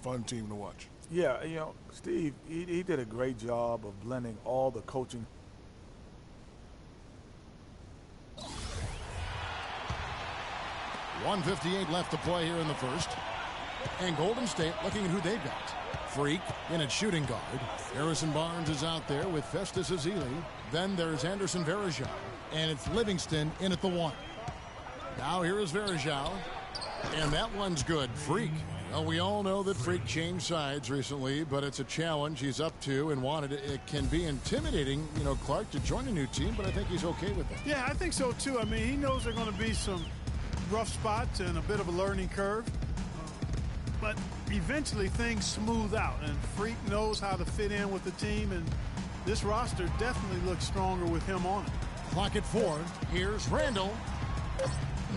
fun team to watch. Yeah, you know, Steve, he did a great job of blending all the coaching. 1:58 left to play here in the first. And Golden State looking at who they've got. Freak in at shooting guard. Harrison Barnes is out there with Festus Ezeli. Then there's Anderson Varejao. And it's Livingston in at the 1. Now here is Varejao. And that one's good. Freak. Well, we all know that Freak changed sides recently, but it's a challenge he's up to and wanted it. It can be intimidating, you know, Clark, to join a new team, but I think he's okay with it. Yeah, I think so, too. I mean, he knows there are going to be some rough spots and a bit of a learning curve. But eventually things smooth out, and Freak knows how to fit in with the team, and this roster definitely looks stronger with him on it. Clock at 4. Here's Randall.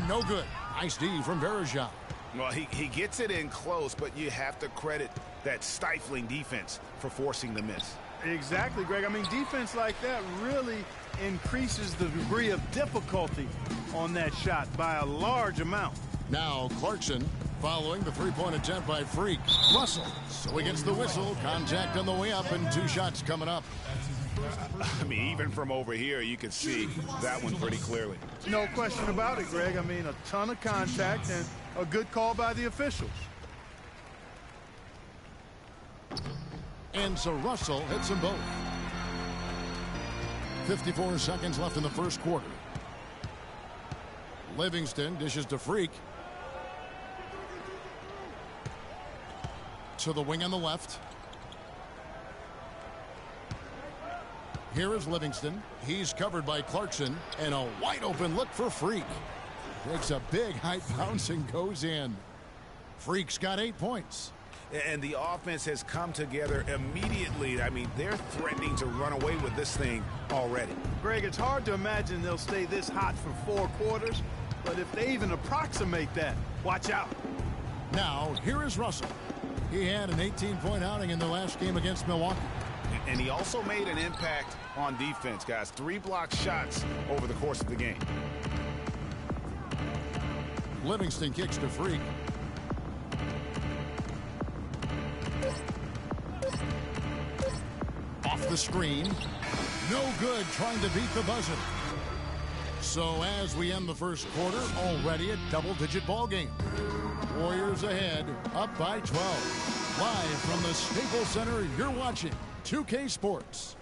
No good. Nice D from Varejao. Well, he gets it in close, but you have to credit that stifling defense for forcing the miss. Exactly, Greg. I mean, defense like that really increases the degree of difficulty on that shot by a large amount. Now Clarkson following the three-point attempt by Freak. Russell. So he gets the whistle. Contact on the way up and 2 shots coming up. I mean, even from over here, you can see that one pretty clearly. No question about it, Greg. I mean, a ton of contact and a good call by the officials. And so Russell hits them both. 54 seconds left in the first quarter. Livingston dishes to Freak. To the wing on the left. Here is Livingston. He's covered by Clarkson. And a wide open look for Freak. Takes a big high bounce and goes in. Freak's got 8 points. And the offense has come together immediately. I mean, they're threatening to run away with this thing already. Greg, it's hard to imagine they'll stay this hot for 4 quarters. But if they even approximate that, watch out. Now, here is Russell. He had an 18-point outing in the last game against Milwaukee. And he also made an impact on defense, guys. 3 block shots over the course of the game. Livingston kicks to Freak. Off the screen. No good, trying to beat the buzzer. So as we end the first quarter, already a double-digit ball game. Warriors ahead, up by 12. Live from the Staples Center, you're watching 2K Sports.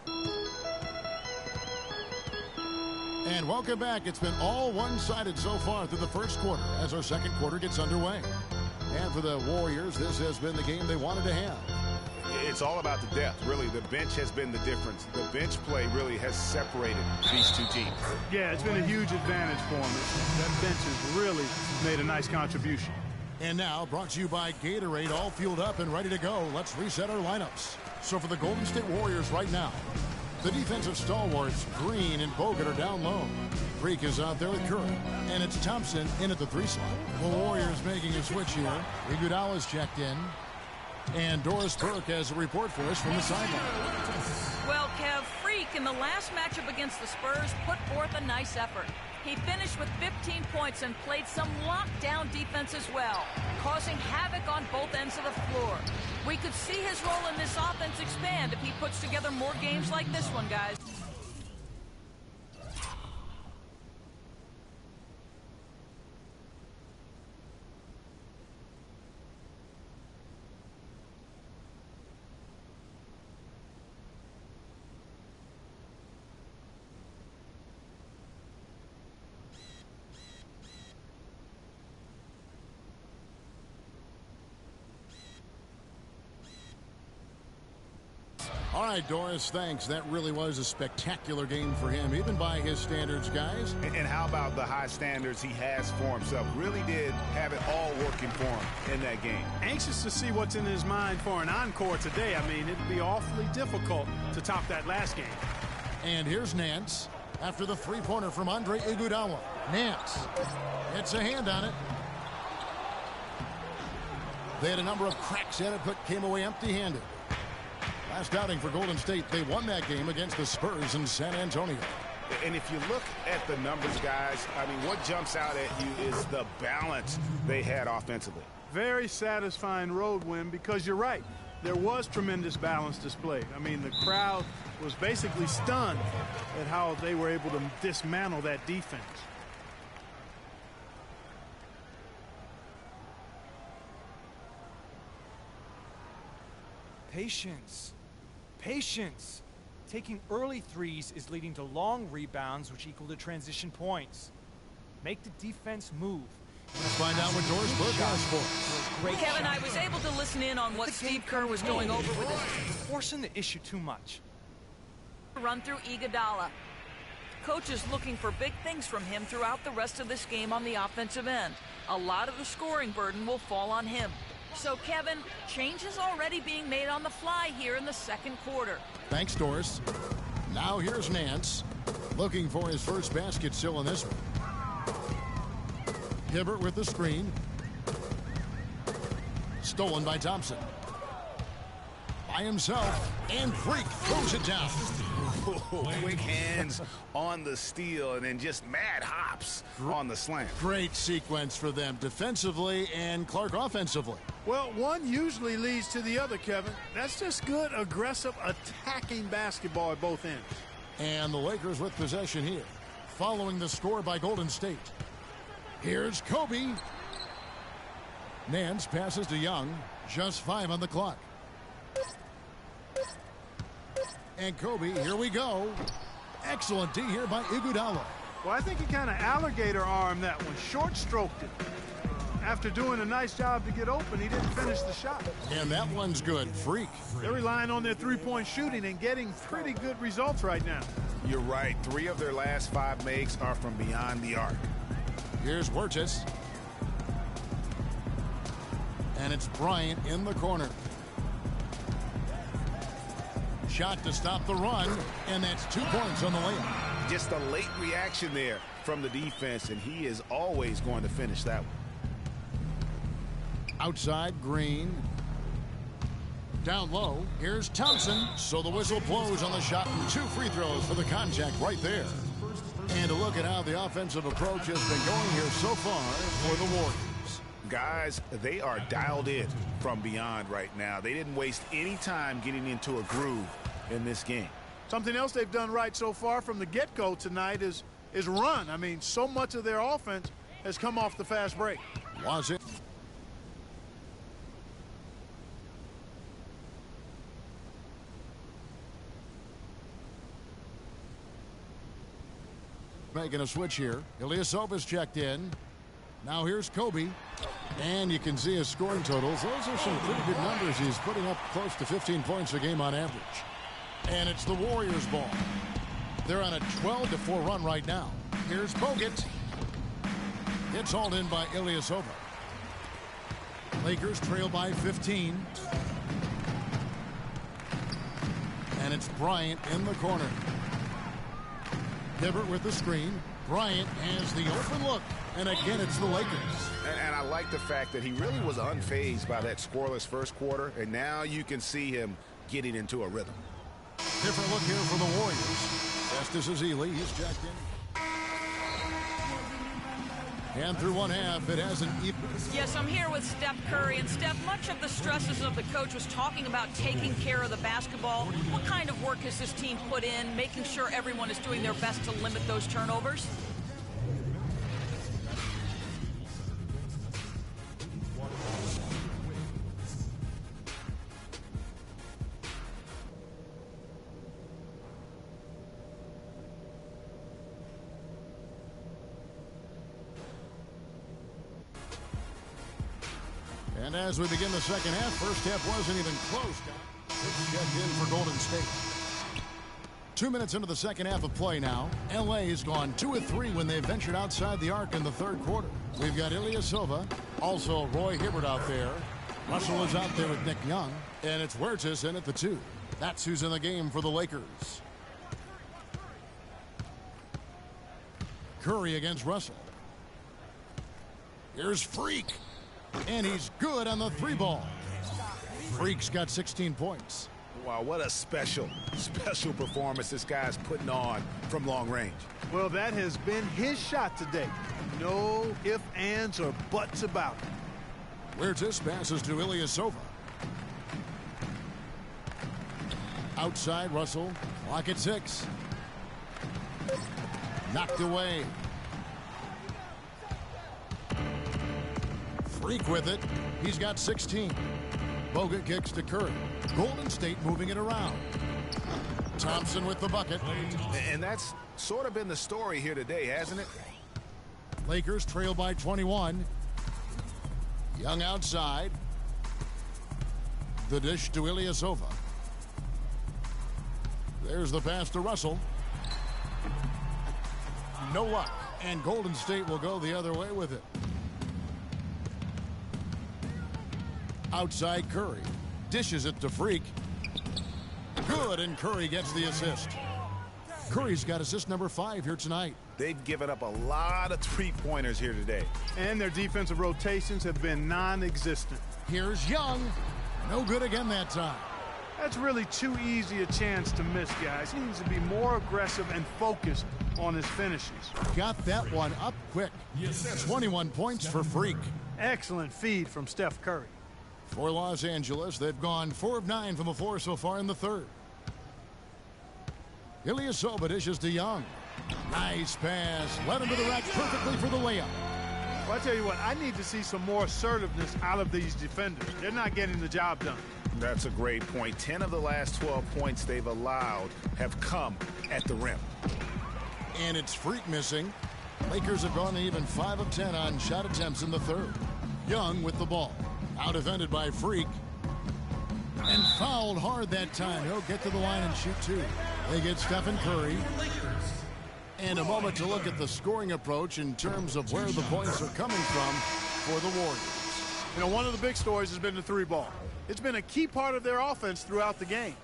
And welcome back. It's been all one-sided so far through the first quarter as our second quarter gets underway. And for the Warriors, this has been the game they wanted to have. It's all about the depth, really. The bench has been the difference. The bench play really has separated these two teams. Yeah, it's been a huge advantage for them. That bench has really made a nice contribution. And now, brought to you by Gatorade, all fueled up and ready to go. Let's reset our lineups. So for the Golden State Warriors right now, the defensive stalwarts, Green and Bogut, are down low. Freak is out there with Curry. And it's Thompson in at the 3 slot. The Warriors making a switch here. Iguodala's checked in. And Doris Burke has a report for us from the sideline. Well, Kev, Freak in the last matchup against the Spurs put forth a nice effort. He finished with 15 points and played some lockdown defense as well, causing havoc on both ends of the floor. We could see his role in this offense expand if he puts together more games like this one, guys. All right, Doris, thanks. That really was a spectacular game for him, even by his standards, guys. And how about the high standards he has for himself? Really did have it all working for him in that game. Anxious to see what's in his mind for an encore today. I mean, it'd be awfully difficult to top that last game. And here's Nance after the three-pointer from Andre Iguodala. Nance, it's a hand on it. They had a number of cracks at it, but came away empty-handed. Last outing for Golden State, they won that game against the Spurs in San Antonio. And if you look at the numbers, guys, I mean, what jumps out at you is the balance they had offensively. Very satisfying road win because you're right. There was tremendous balance displayed. I mean, the crowd was basically stunned at how they were able to dismantle that defense. Patience. Patience. Taking early threes is leading to long rebounds, which equal to transition points. Make the defense move. Let's find out what Doris Burke has for us. Kevin, I was able to listen in on what Steve Kerr was going over with his Forcing the issue too much. run through Iguodala. Coach is looking for big things from him throughout the rest of this game on the offensive end. A lot of the scoring burden will fall on him. So, Kevin, change is already being made on the fly here in the second quarter. Thanks, Doris. Now here's Nance, looking for his first basket still in this one. Hibbert with the screen. Stolen by Thompson. By himself, and Freak throws it down. Quick hands on the steal, and then just mad hops on the slam. Great sequence for them defensively and Clark offensively. Well, one usually leads to the other, Kevin. That's just good, aggressive, attacking basketball at both ends. And the Lakers with possession here, following the score by Golden State. Here's Kobe. Nance passes to Young. Just 5 on the clock. And Kobe, here we go. Excellent D here by Iguodala. Well, I think he kind of alligator armed that one, short stroked it. After doing a nice job to get open, he didn't finish the shot. And that one's good. Freak. They're relying on their three-point shooting and getting pretty good results right now. You're right. 3 of their last 5 makes are from beyond the arc. Here's Wirtz. And it's Bryant in the corner. Shot to stop the run, and that's 2 points on the layup. Just a late reaction there from the defense, and he is always going to finish that one. Outside, Green. Down low, here's Thompson. So the whistle blows on the shot, and 2 free throws for the contact right there. And a look at how the offensive approach has been going here so far for the Warriors. Guys, they are dialed in from beyond right now. They didn't waste any time getting into a groove in this game. Something else they've done right so far from the get-go tonight is run. I mean, so much of their offense has come off the fast break. Was it? Making a switch here. Ilyasova's checked in. Now here's Kobe. And you can see his scoring totals. Those are some pretty good numbers. He's putting up close to 15 points a game on average. And it's the Warriors' ball. They're on a 12-4 run right now. Here's Bogut. It's hauled in by Ilyasova. Lakers trail by 15. And it's Bryant in the corner. Hibbert with the screen. Bryant has the open look. And again, it's the Lakers. And I like the fact that he really was unfazed by that scoreless first quarter. And now you can see him getting into a rhythm. Different look here for the Warriors. Festus Ezeli, he's checked in. And through one half, it hasn't even. Yes, I'm here with Steph Curry. And Steph, much of the stresses of the coach was talking about taking care of the basketball. What kind of work has this team put in, making sure everyone is doing their best to limit those turnovers? And as we begin the second half, first half wasn't even close. It's checked in for Golden State. 2 minutes into the second half of play now. LA's gone 2 of 3 when they ventured outside the arc in the third quarter. We've got Ilyasova, also Roy Hibbert out there. Russell is out there with Nick Young. And it's Wirtz in at the 2. That's who's in the game for the Lakers. Curry against Russell. Here's Freak. And he's good on the 3 ball. Freak's got 16 points. Wow, what a special performance this guy's putting on from long range. Well, that has been his shot today. No ifs, ands, or buts about it. Huertas passes to Ilyasova. Outside Russell. Clock at 6. Knocked away. Freak with it. He's got 16. Bogut kicks to Curry. Golden State moving it around. Thompson with the bucket. And that's sort of been the story here today, hasn't it? Lakers trail by 21. Young outside. The dish to Ilyasova. There's the pass to Russell. No luck. And Golden State will go the other way with it. Outside Curry. Dishes it to Freak. Good, and Curry gets the assist. Curry's got assist number 5 here tonight. They've given up a lot of three-pointers here today. And their defensive rotations have been non-existent. Here's Young. No good again that time. That's really too easy a chance to miss, guys. He needs to be more aggressive and focused on his finishes. Got that one up quick. 21 points for Freak. Excellent feed from Steph Curry. For Los Angeles, they've gone 4 of 9 from the floor so far in the third. Ilyasova dishes to Young. Nice pass. Led him to the rack perfectly for the layup. Well, I tell you what, I need to see some more assertiveness out of these defenders. They're not getting the job done. That's a great point. 10 of the last 12 points they've allowed have come at the rim. And it's Freak missing. Lakers have gone even 5 of 10 on shot attempts in the third. Young with the ball. Out defended by Freak. And fouled hard that time. He'll get to the line and shoot 2. They get Stephen Curry. And a moment to look at the scoring approach in terms of where the points are coming from for the Warriors. You know, one of the big stories has been the 3-ball. It's been a key part of their offense throughout the game.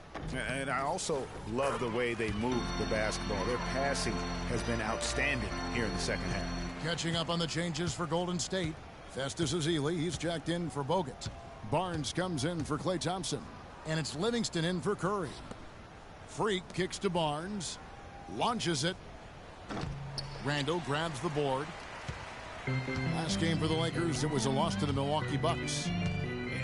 And I also love the way they move the basketball. Their passing has been outstanding here in the second half. Catching up on the changes for Golden State. Festus Ezeli, he's jacked in for Bogut. Barnes comes in for Klay Thompson. And it's Livingston in for Curry. Freak kicks to Barnes. Launches it. Randall grabs the board. Last game for the Lakers, it was a loss to the Milwaukee Bucks.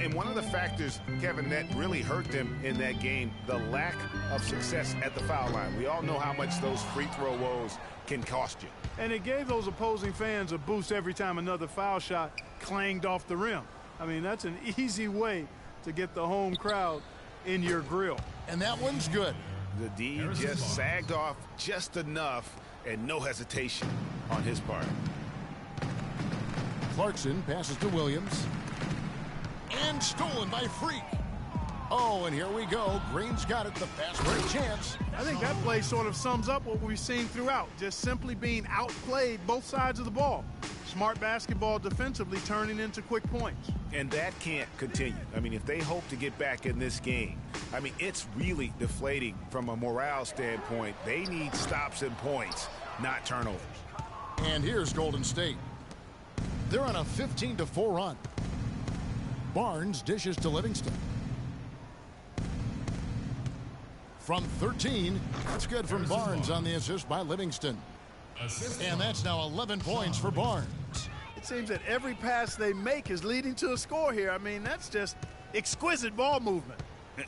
And one of the factors, Kevin, that really hurt them in that game, the lack of success at the foul line. We all know how much those free throw woes can cost you. And it gave those opposing fans a boost every time another foul shot clanged off the rim. I mean, that's an easy way to get the home crowd in your grill. And that one's good. The D just sagged off just enough, and no hesitation on his part. Clarkson passes to Williams. And stolen by Freak. Oh, and here we go. Green's got it. The fast break chance. I think that play sort of sums up what we've seen throughout. Just simply being outplayed both sides of the ball. Smart basketball defensively turning into quick points. And that can't continue. I mean, if they hope to get back in this game, I mean, it's really deflating from a morale standpoint. They need stops and points, not turnovers. And here's Golden State. They're on a 15-4 run. Barnes dishes to Livingston. From 13, that's good from Barnes on the assist by Livingston. And that's now 11 points for Barnes. It seems that every pass they make is leading to a score here. I mean, that's just exquisite ball movement.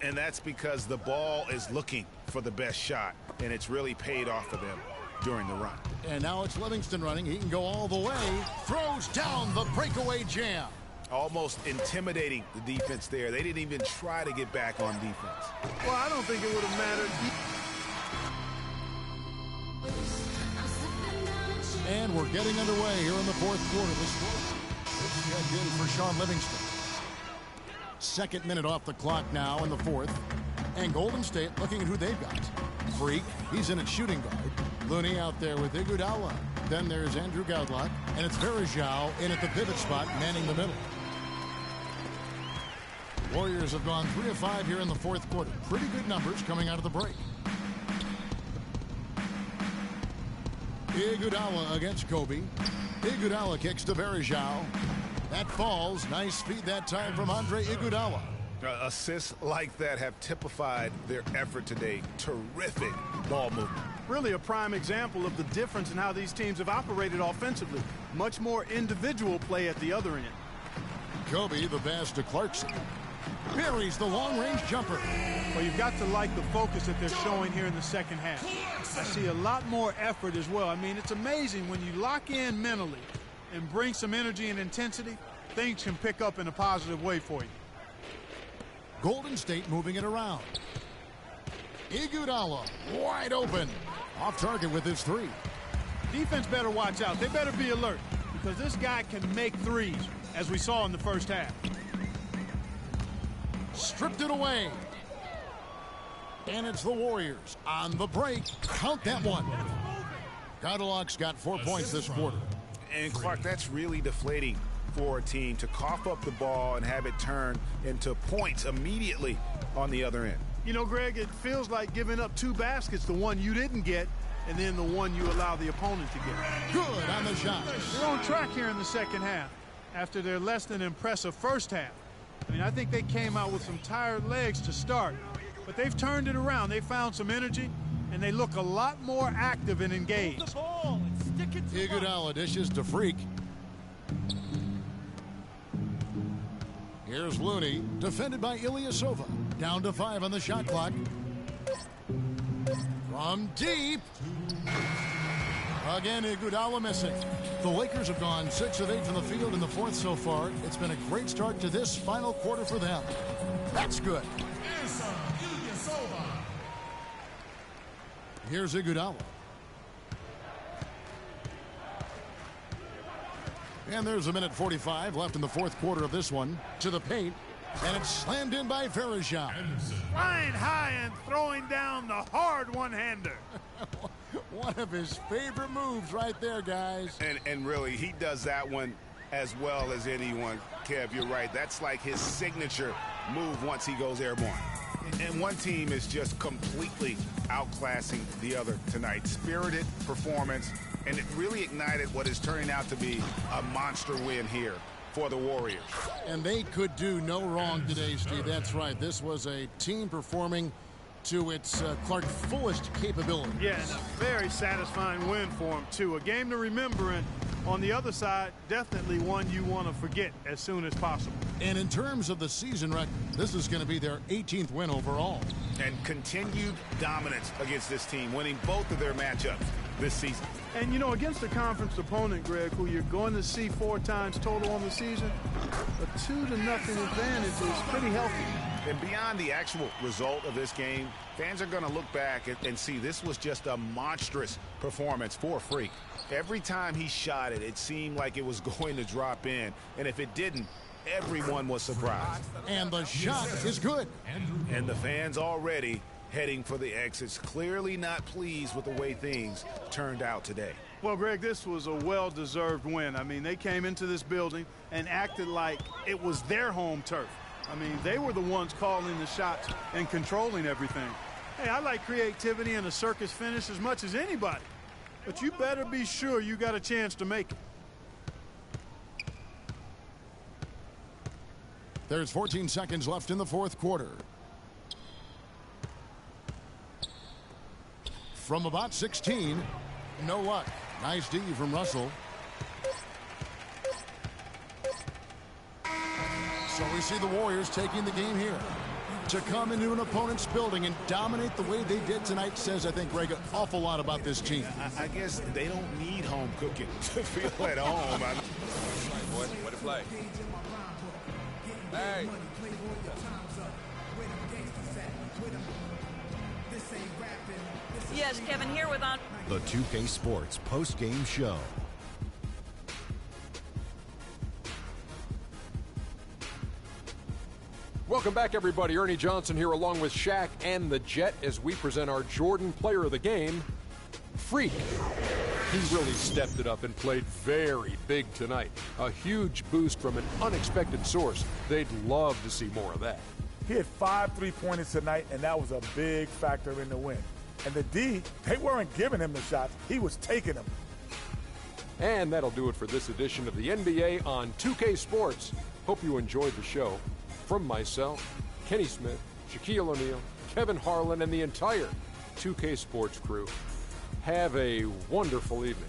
And that's because the ball is looking for the best shot, and it's really paid off for them during the run. And now it's Livingston running. He can go all the way. Throws down the breakaway jam. Almost intimidating the defense there. They didn't even try to get back on defense. Well, I don't think it would have mattered. And we're getting underway here in the fourth quarter. This checked in for Sean Livingston. Second minute off the clock now in the fourth. And Golden State looking at who they've got. Freak, he's in at shooting guard. Looney out there with Iguodala. Then there's Andrew Gaudlac. And it's Verajao in at the pivot spot, manning the middle. Warriors have gone 3 of 5 here in the fourth quarter. Pretty good numbers coming out of the break. Iguodala against Kobe. Iguodala kicks to Verajao. That falls. Nice feed that time from Andre Iguodala. Assists like that have typified their effort today. Terrific ball movement. Really a prime example of the difference in how these teams have operated offensively. Much more individual play at the other end. Kobe the pass to Clarkson. Buries the long-range jumper. Well, you've got to like the focus that they're showing here in the second half. I see a lot more effort as well. I mean, it's amazing when you lock in mentally and bring some energy and intensity, things can pick up in a positive way for you. Golden State moving it around. Iguodala wide open. Off target with his three. Defense better watch out. They better be alert because this guy can make threes, as we saw in the first half. Stripped it away. And it's the Warriors on the break. Count that one. Godalak's got 4 points this quarter. And Clark, that's really deflating for a team to cough up the ball and have it turn into points immediately on the other end. You know, Greg, it feels like giving up 2 baskets, the one you didn't get, and then the one you allow the opponent to get. Good on the shot. They're on track here in the second half after their less than impressive first half. I mean, I think they came out with some tired legs to start, but they've turned it around. They found some energy, and they look a lot more active and engaged. Iguodala dishes to Freak. Here's Looney, defended by Ilyasova. Down to 5 on the shot clock. From deep. Again, Iguodala missing. The Lakers have gone 6 of 8 from the field in the fourth so far. It's been a great start to this final quarter for them. That's good. Here's Iguodala. And there's 1:45 left in the fourth quarter of this one. To the paint. And it's slammed in by Verejao. Flying high and throwing down the hard one-hander. One of his favorite moves right there, guys. And really, he does that one as well as anyone. Kev, you're right. That's like his signature move once he goes airborne. And one team is just completely outclassing the other tonight. Spirited performance, and it really ignited what is turning out to be a monster win here for the Warriors. And they could do no wrong today, Steve. That's right. This was a team performing to its Clark fullest capability. Yeah, and a very satisfying win for him, too. A game to remember, and on the other side, definitely one you want to forget as soon as possible. And in terms of the season record, this is going to be their 18th win overall. And continued dominance against this team, winning both of their matchups this season. And, you know, against a conference opponent, Greg, who you're going to see 4 times total on the season, a 2-0 advantage is pretty healthy. And beyond the actual result of this game, fans are going to look back and see this was just a monstrous performance for Freak. Every time he shot it, it seemed like it was going to drop in. And if it didn't, everyone was surprised. And the shot is good. And the fans already heading for the exits, clearly not pleased with the way things turned out today. Well, Greg, this was a well-deserved win. I mean, they came into this building and acted like it was their home turf. I mean, they were the ones calling the shots and controlling everything. Hey, I like creativity and a circus finish as much as anybody. But you better be sure you got a chance to make it. There's 14 seconds left in the fourth quarter. From about 16, no luck. Nice D from Russell. So we see the Warriors taking the game here. To come into an opponent's building and dominate the way they did tonight says, I think, Greg, an awful lot about this team. I guess they don't need home cooking to feel at home. What a play. Hey. Yes, Kevin, here with on The 2K Sports post-game show. Welcome back, everybody. Ernie Johnson here along with Shaq and the Jet as we present our Jordan Player of the Game, Freak. He really stepped it up and played very big tonight. A huge boost from an unexpected source. They'd love to see more of that. He had 5 3-pointers tonight, and that was a big factor in the win. And the D, they weren't giving him the shots. He was taking them. And that'll do it for this edition of the NBA on 2K Sports. Hope you enjoyed the show. From myself, Kenny Smith, Shaquille O'Neal, Kevin Harlan, and the entire 2K Sports crew, have a wonderful evening.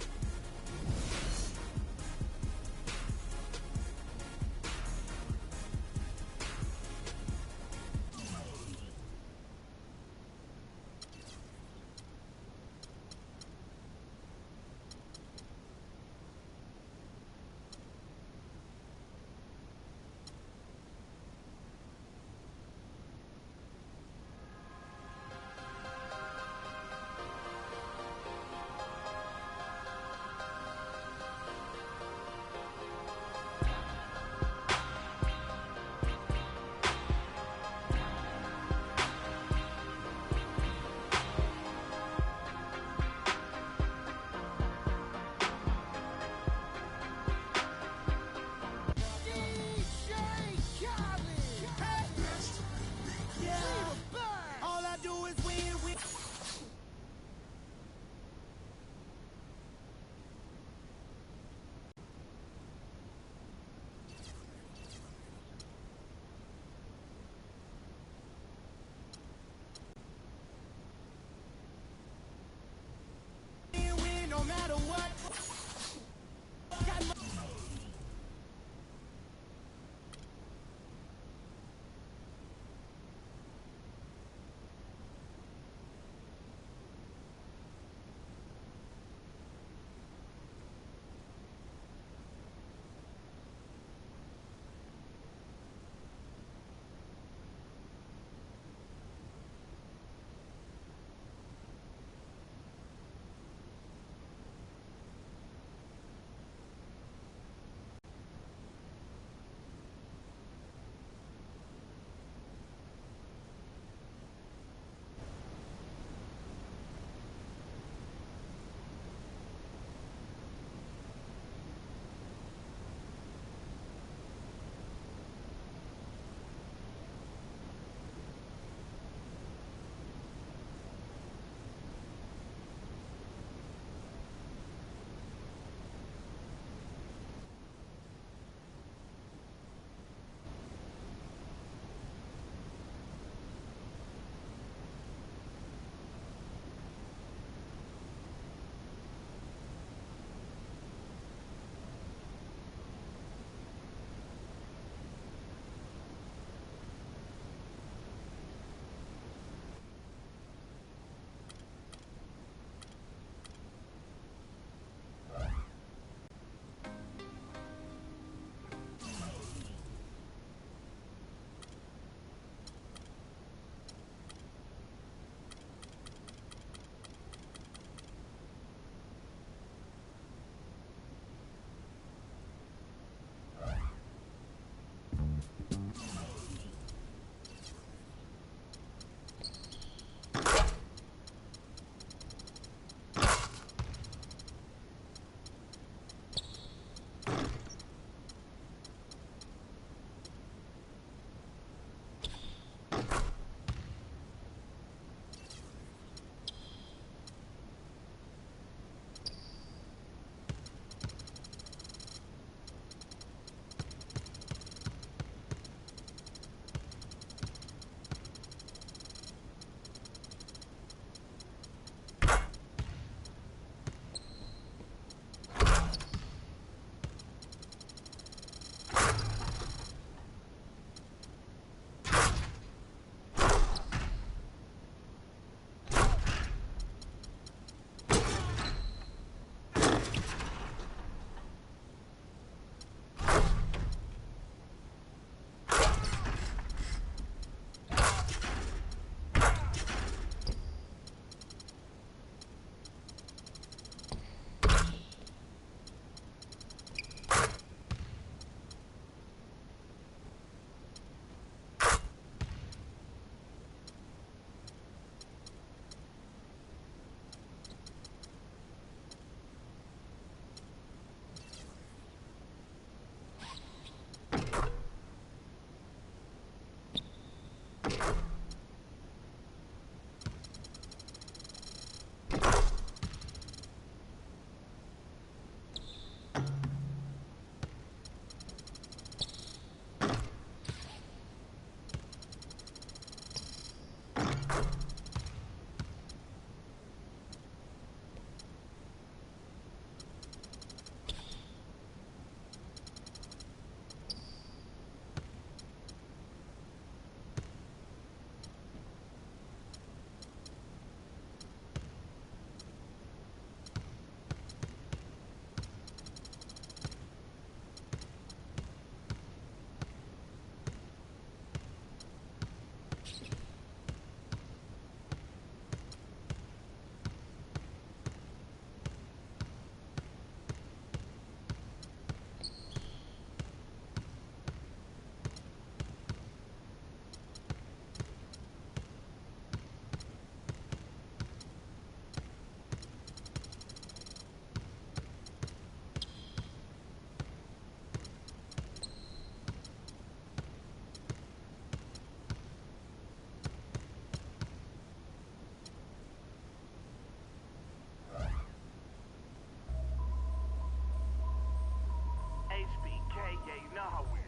Yeah, you know how we.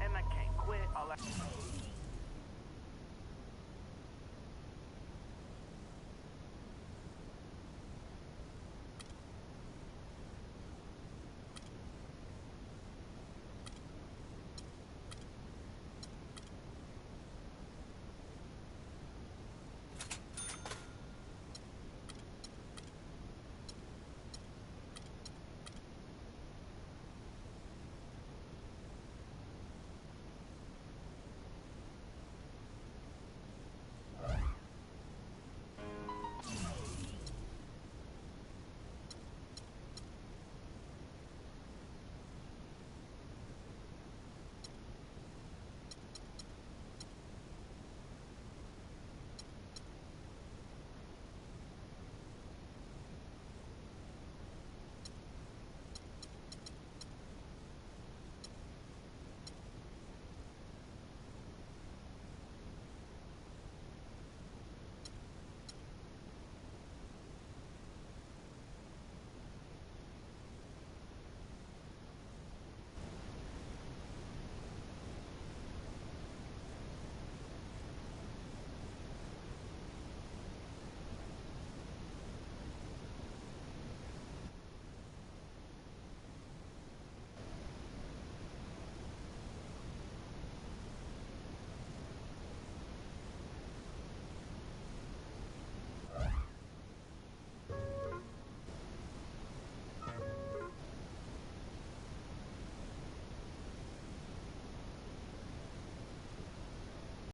And I can't quit all that.